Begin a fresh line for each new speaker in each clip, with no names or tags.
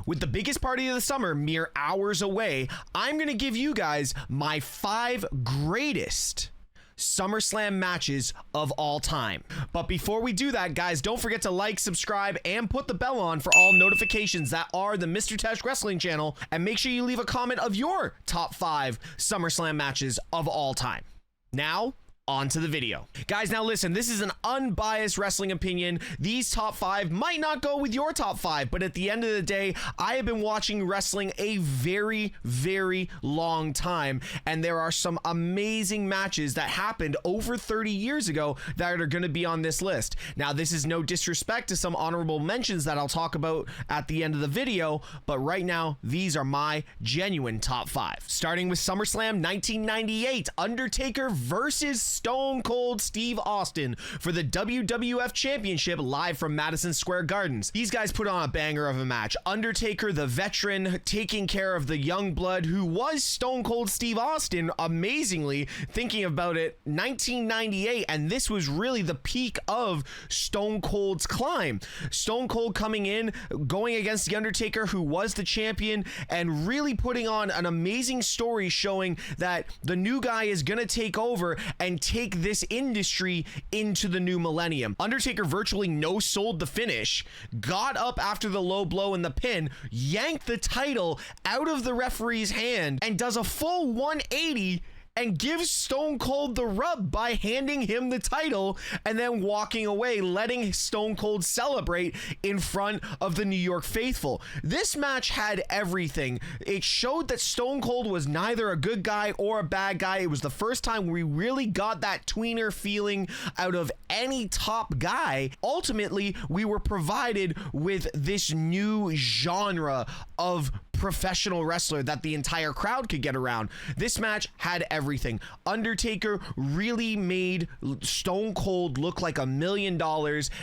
with the biggest party of the summer mere hours away, I'm going to give you guys my 5 greatest SummerSlam matches of all time. But before we do that, guys, don't forget to like, subscribe, and put the bell on for all notifications that are the Mr. Tesh Wrestling channel, and make sure you leave a comment of your top 5 SummerSlam matches of all time. Now, on to the video. Guys, now listen, this is an unbiased wrestling opinion. These top 5 might not go with your top 5, but at the end of the day, I have been watching wrestling a very, very long time, and there are some amazing matches that happened over 30 years ago that are going to be on this list. Now, this is no disrespect to some honorable mentions that I'll talk about at the end of the video, but right now, these are my genuine top 5. Starting with SummerSlam 1998, Undertaker versus Stone Cold Steve Austin for the WWF Championship live from Madison Square Gardens. These guys put on a banger of a match. Undertaker, the veteran, taking care of the young blood who was Stone Cold Steve Austin, amazingly, thinking about it, 1998, and this was really the peak of Stone Cold's climb. Stone Cold coming in, going against the Undertaker, who was the champion, and really putting on an amazing story showing that the new guy is going to take over and take this industry into the new millennium. Undertaker virtually no-sold the finish, got up after the low blow and the pin, yanked the title out of the referee's hand, and does a full 180 and gives Stone Cold the rub by handing him the title and then walking away, letting Stone Cold celebrate in front of the New York faithful. This match had everything. It showed that Stone Cold was neither a good guy or a bad guy. It was the first time we really got that tweener feeling out of any top guy. Ultimately, we were provided with this new genre of professional wrestler that the entire crowd could get around. This match had everything. Undertaker really made Stone Cold look like $1 million,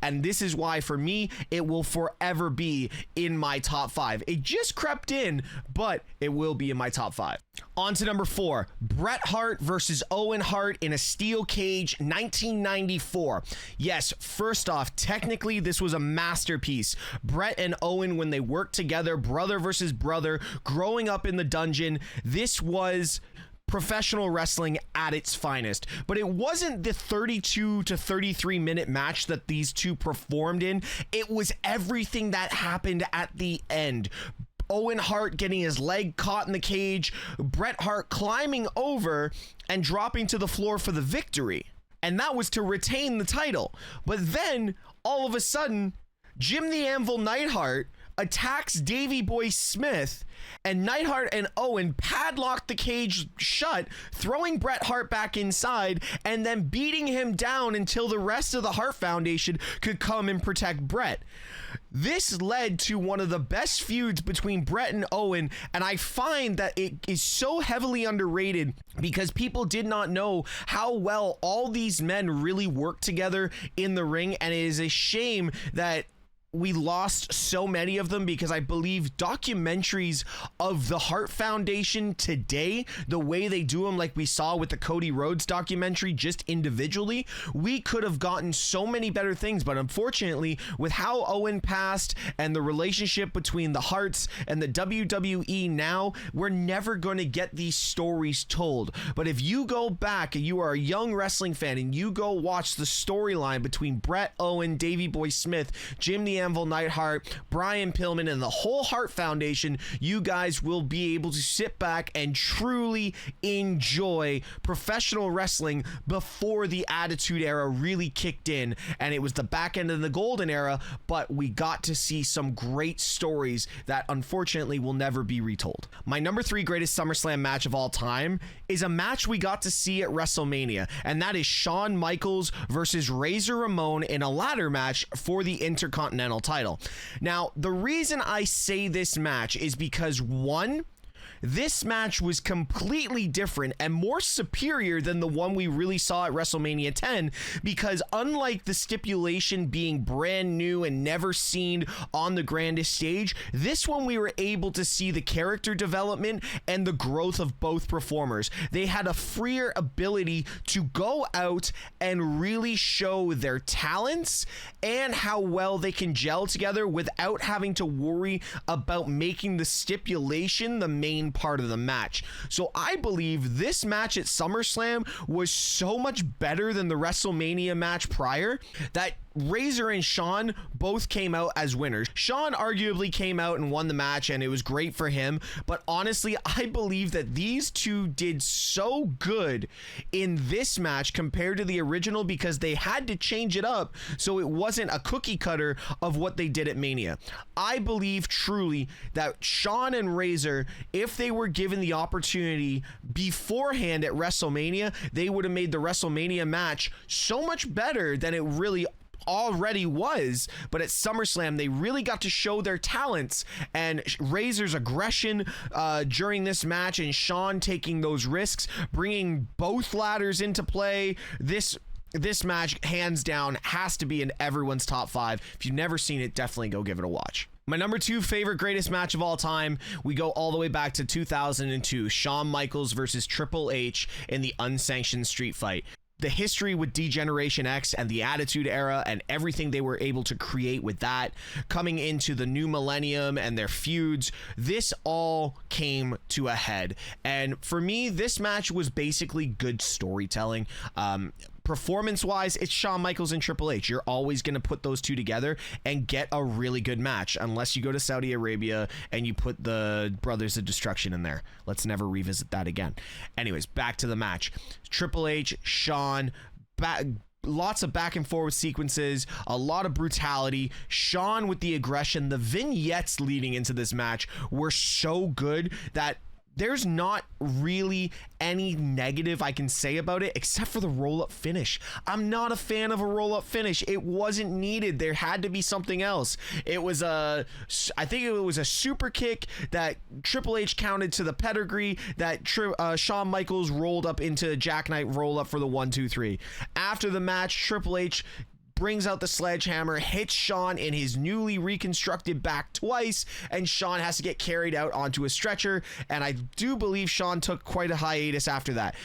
and this is why, for me, it will forever be in my top 5. It just crept in, but it will be in my top 5. On to number 4, Bret Hart versus Owen Hart in a steel cage, 1994. Yes, first off, technically this was a masterpiece. Bret and Owen, when they worked together, brother versus brother, growing up in the dungeon, this was professional wrestling at its finest. But it wasn't the 32 to 33 minute match that these two performed in. It was everything that happened at the end. Owen Hart getting his leg caught in the cage, Bret Hart climbing over and dropping to the floor for the victory. And that was to retain the title. But then, all of a sudden, Jim the Anvil Neidhart attacks Davey Boy Smith, and Neidhart and Owen padlock the cage shut, throwing Bret Hart back inside and then beating him down until the rest of the Hart Foundation could come and protect Bret. This led to one of the best feuds between Bret and Owen, and I find that it is so heavily underrated because people did not know how well all these men really work together in the ring, and it is a shame that we lost so many of them because I believe documentaries of the Hart Foundation today, the way they do them, like we saw with the Cody Rhodes documentary, just individually, we could have gotten so many better things. But unfortunately, with how Owen passed and the relationship between the Harts and the WWE now, we're never going to get these stories told. But if you go back and you are a young wrestling fan and you go watch the storyline between Bret, Owen, Davey Boy Smith, Jim the Anvil Neidhart, Brian Pillman, and the whole Hart Foundation, you guys will be able to sit back and truly enjoy professional wrestling before the Attitude Era really kicked in, and it was the back end of the golden era, but we got to see some great stories that unfortunately will never be retold. My number 3 greatest SummerSlam match of all time is a match we got to see at WrestleMania, and that is Shawn Michaels versus Razor Ramon in a ladder match for the Intercontinental title. Now, the reason I say this match is because, one, This match was completely different and more superior than the one we really saw at WrestleMania 10, because unlike the stipulation being brand new and never seen on the grandest stage, this one we were able to see the character development and the growth of both performers. They had a freer ability to go out and really show their talents and how well they can gel together without having to worry about making the stipulation the main part of the match. So I believe this match at SummerSlam was so much better than the WrestleMania match prior that Razer and Shawn both came out as winners. Shawn arguably came out and won the match, and it was great for him, but honestly, I believe that these two did so good in this match compared to the original because they had to change it up so it wasn't a cookie cutter of what they did at Mania. I believe truly that Shawn and Razer, if they were given the opportunity beforehand at WrestleMania, they would have made the WrestleMania match so much better than it really already was. But at SummerSlam, they really got to show their talents, and Razor's aggression during this match and Shawn taking those risks, bringing both ladders into play. This match, hands down, has to be in everyone's top 5. If you've never seen it, definitely go give it a watch. My number 2 favorite greatest match of all time, we go all the way back to 2002, Shawn Michaels versus Triple H in the unsanctioned street fight. The history with D-Generation X and the Attitude Era and everything they were able to create with that, coming into the new millennium and their feuds, this all came to a head. And for me, this match was basically good storytelling. Performance-wise, it's Shawn Michaels and Triple H. You're always going to put those two together and get a really good match, unless you go to Saudi Arabia and you put the Brothers of Destruction in there. Let's never revisit that again. Anyways, back to the match. Triple H, Shawn, lots of back and forth sequences, a lot of brutality. Shawn with the aggression. The vignettes leading into this match were so good that there's not really any negative I can say about it except for the roll-up finish. I'm not a fan of a roll-up finish. It wasn't needed. There had to be something else. I think it was a super kick that Triple H counted to the pedigree that Shawn Michaels rolled up into Jackknife roll-up for the 1-2-3. After the match, Triple H brings out the sledgehammer, hits Shawn in his newly reconstructed back twice, and Shawn has to get carried out onto a stretcher, and I do believe Shawn took quite a hiatus after that.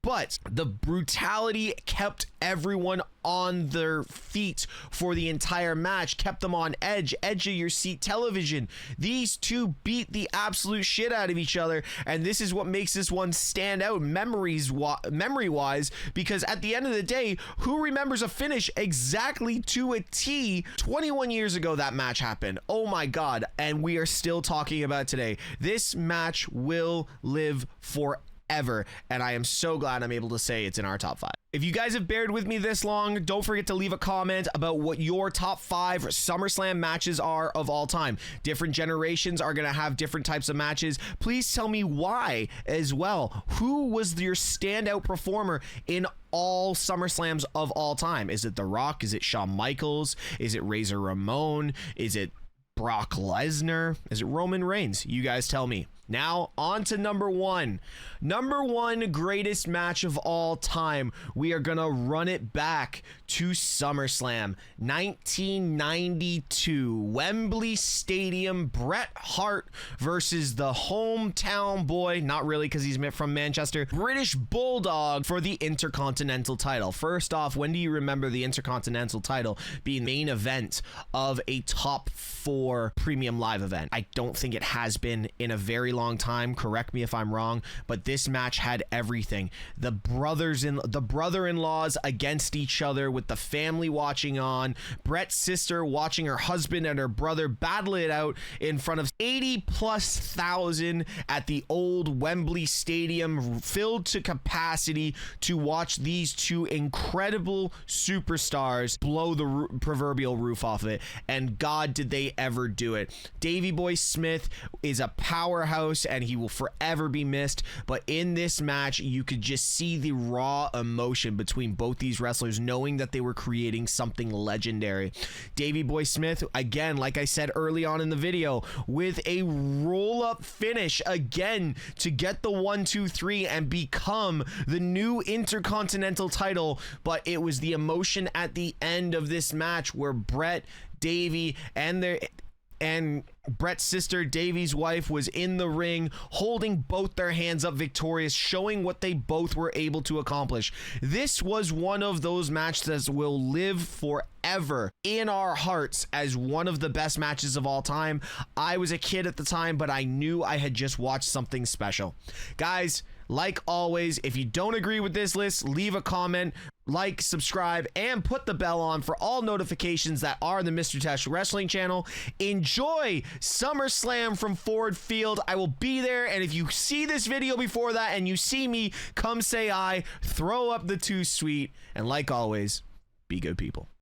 But the brutality kept everyone on their feet for the entire match, kept them on edge of your seat television. These two beat the absolute shit out of each other, and this is what makes this one stand out memory-wise, because at the end of the day, who remembers a finish exactly to a T? 21 years ago that match happened. Oh my god, and we are still talking about it today. This match will live forever, and I am so glad I'm able to say it's in our top 5. If you guys have bared with me this long, don't forget to leave a comment about what your top 5 SummerSlam matches are of all time. Different generations are going to have different types of matches. Please tell me why as well. Who was your standout performer in all SummerSlams of all time? Is it The Rock? Is it Shawn Michaels? Is it Razor Ramon? Is it Brock Lesnar? Is it Roman Reigns? You guys tell me. Now, on to number 1. Number 1 greatest match of all time. We are going to run it back to SummerSlam 1992. Wembley Stadium, Bret Hart versus the hometown boy, not really because he's from Manchester, British Bulldog for the Intercontinental title. First off, when do you remember the Intercontinental title being the main event of a top 4 premium live event? I don't think it has been in a very long time. Correct me if I'm wrong, but this match had everything. The brother-in-laws against each other with the family watching on, Bret's sister watching her husband and her brother battle it out in front of 80,000+ at the old Wembley Stadium, filled to capacity to watch these two incredible superstars blow the proverbial roof off of it. And God, did they ever do it. Davey Boy Smith is a powerhouse ghost and he will forever be missed. But in this match, you could just see the raw emotion between both these wrestlers, knowing that they were creating something legendary. Davey Boy Smith, again, like I said early on in the video, with a roll-up finish again to get the 1-2-3 and become the new Intercontinental title. But it was the emotion at the end of this match where Bret, Davey, and Bret's sister, Davey's wife, was in the ring holding both their hands up victorious, showing what they both were able to accomplish. This was one of those matches that will live forever in our hearts as one of the best matches of all time. I was a kid at the time, but I knew I had just watched something special. Guys, like always, if you don't agree with this list, leave a comment, like, subscribe, and put the bell on for all notifications that are the Mr. Tesh Wrestling channel. Enjoy SummerSlam from Ford Field. I will be there, and if you see this video before that and you see me, come say hi, throw up the too sweet, and like always, be good people.